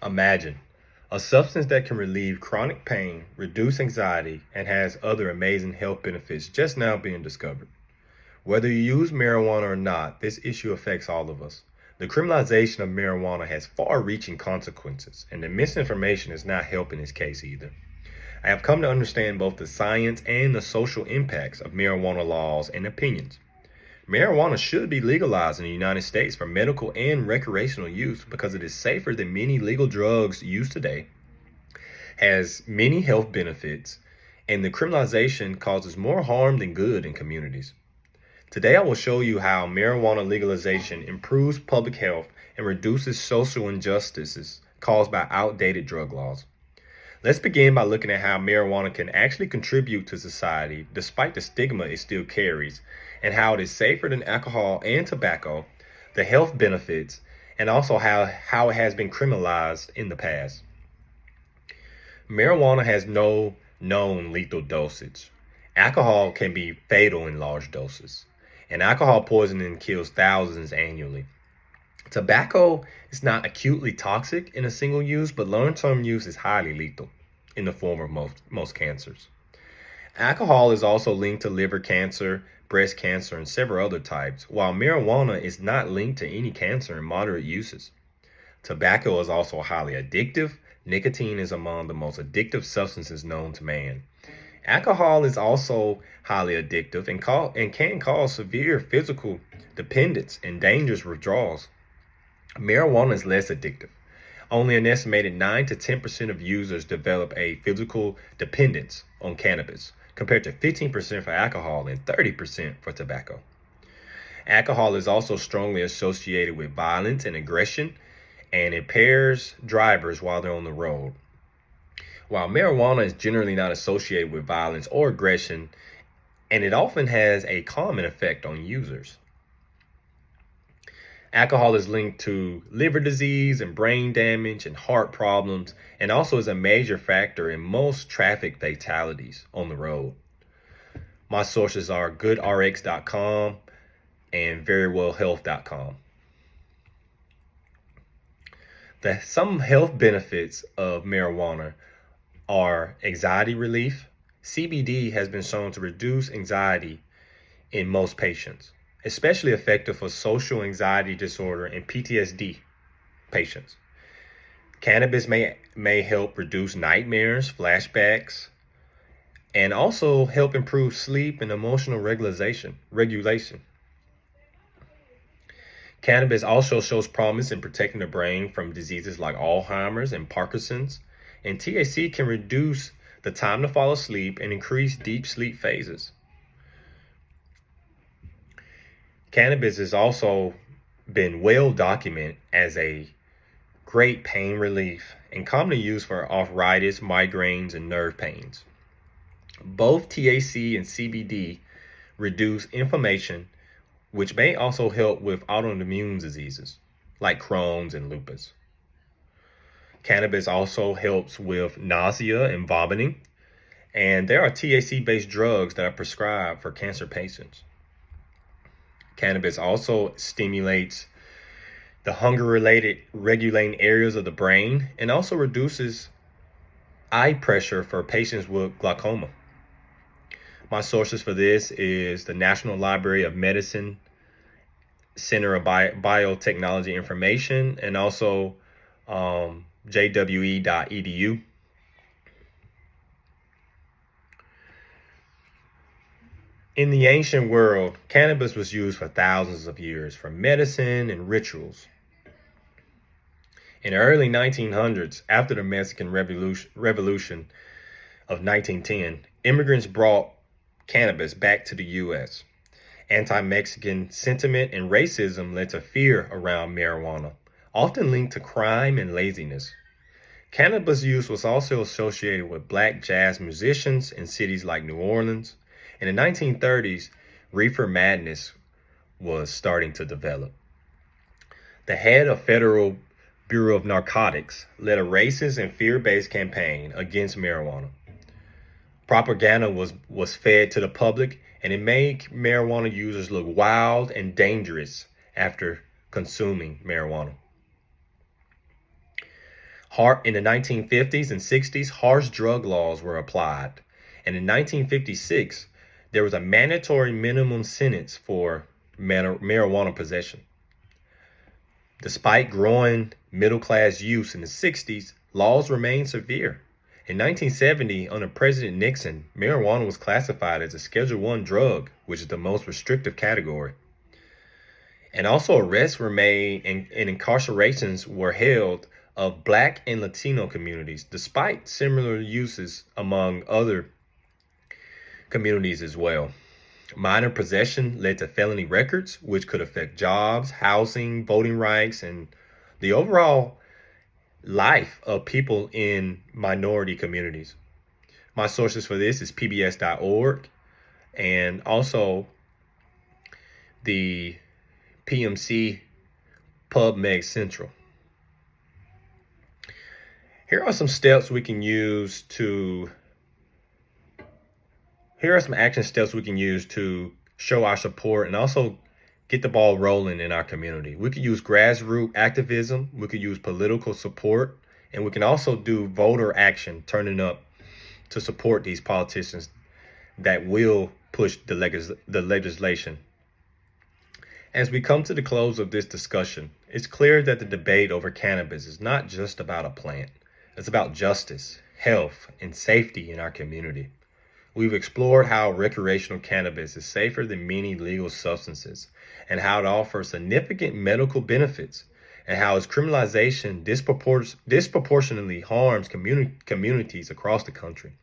Imagine a substance that can relieve chronic pain, reduce anxiety, and has other amazing health benefits just now being discovered. Whether you use marijuana or not, this issue affects all of us. The criminalization of marijuana has far reaching consequences, and the misinformation is not helping this case either. I have come to understand both the science and the social impacts of marijuana laws and opinions. Marijuana should be legalized in the United States for medical and recreational use because it is safer than many legal drugs used today, has many health benefits, and the criminalization causes more harm than good in communities. Today I will show you how marijuana legalization improves public health and reduces social injustices caused by outdated drug laws. Let's begin by looking at how marijuana can actually contribute to society despite the stigma it still carries, and how it is safer than alcohol and tobacco, the health benefits, and also how it has been criminalized in the past. Marijuana has no known lethal dosage. Alcohol can be fatal in large doses, and alcohol poisoning kills thousands annually. Tobacco is not acutely toxic in a single use, but long-term use is highly lethal in the form of most cancers. Alcohol is also linked to liver cancer, breast cancer, and several other types, while marijuana is not linked to any cancer in moderate uses. Tobacco is also highly addictive. Nicotine is among the most addictive substances known to man. Alcohol is also highly addictive and can cause severe physical dependence and dangerous withdrawals. Marijuana is less addictive. Only an estimated 9 to 10% of users develop a physical dependence on cannabis, compared to 15% for alcohol and 30% for tobacco. Alcohol is also strongly associated with violence and aggression, and impairs drivers while they're on the road. While marijuana is generally not associated with violence or aggression, and it often has a calming effect on users. Alcohol is linked to liver disease and brain damage and heart problems, and also is a major factor in most traffic fatalities on the road. My sources are goodrx.com and verywellhealth.com. Some health benefits of marijuana are anxiety relief. CBD has been shown to reduce anxiety in most patients, especially effective for social anxiety disorder and PTSD patients. Cannabis may help reduce nightmares, flashbacks, and also help improve sleep and emotional regulation. Cannabis also shows promise in protecting the brain from diseases like Alzheimer's and Parkinson's, and THC can reduce the time to fall asleep and increase deep sleep phases. Cannabis has also been well documented as a great pain relief and commonly used for arthritis, migraines, and nerve pains. Both THC and CBD reduce inflammation, which may also help with autoimmune diseases like Crohn's and lupus. Cannabis also helps with nausea and vomiting, and there are THC-based drugs that are prescribed for cancer patients. Cannabis also stimulates the hunger-related regulating areas of the brain and also reduces eye pressure for patients with glaucoma. My sources for this is the National Library of Medicine, Center of Biotechnology Information, and also jwe.edu. In the ancient world, cannabis was used for thousands of years for medicine and rituals. In the early 1900s, after the Mexican Revolution of 1910, immigrants brought cannabis back to the U.S. Anti-Mexican sentiment and racism led to fear around marijuana, often linked to crime and laziness. Cannabis use was also associated with black jazz musicians in cities like New Orleans. In the 1930s, reefer madness was starting to develop. The head of Federal Bureau of Narcotics led a racist and fear-based campaign against marijuana. Propaganda was fed to the public, and it made marijuana users look wild and dangerous after consuming marijuana. In the 1950s and 60s, harsh drug laws were applied. And in 1956, there was a mandatory minimum sentence for marijuana possession. Despite growing middle class use in the 60s, laws remained severe. In 1970, under President Nixon, marijuana was classified as a Schedule I drug, which is the most restrictive category. And also arrests were made and incarcerations were held of Black and Latino communities, despite similar uses among other communities as well. Minor possession led to felony records, which could affect jobs, housing, voting rights, and the overall life of people in minority communities. My sources for this is pbs.org and also the PMC PubMed Central. Here are some steps we can use to Here are some action steps we can use to show our support and also get the ball rolling in our community. We could use grassroots activism, we could use political support, and we can also do voter action, turning up to support these politicians that will push the legislation. As we come to the close of this discussion, it's clear that the debate over cannabis is not just about a plant. It's about justice, health, and safety in our community. We've explored how recreational cannabis is safer than many legal substances and how it offers significant medical benefits and how its criminalization disproportionately harms communities across the country.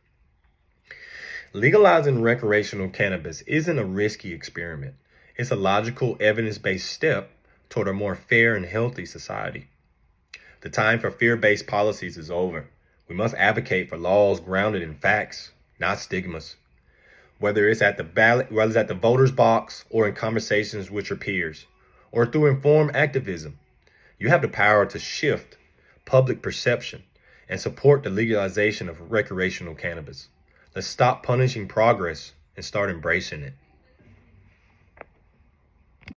Legalizing recreational cannabis isn't a risky experiment. It's a logical, evidence-based step toward a more fair and healthy society. The time for fear-based policies is over. We must advocate for laws grounded in facts, not stigmas. Whether it's at the voters box or in conversations with your peers or through informed activism, you have the power to shift public perception and support the legalization of recreational cannabis. Let's stop punishing progress and start embracing it.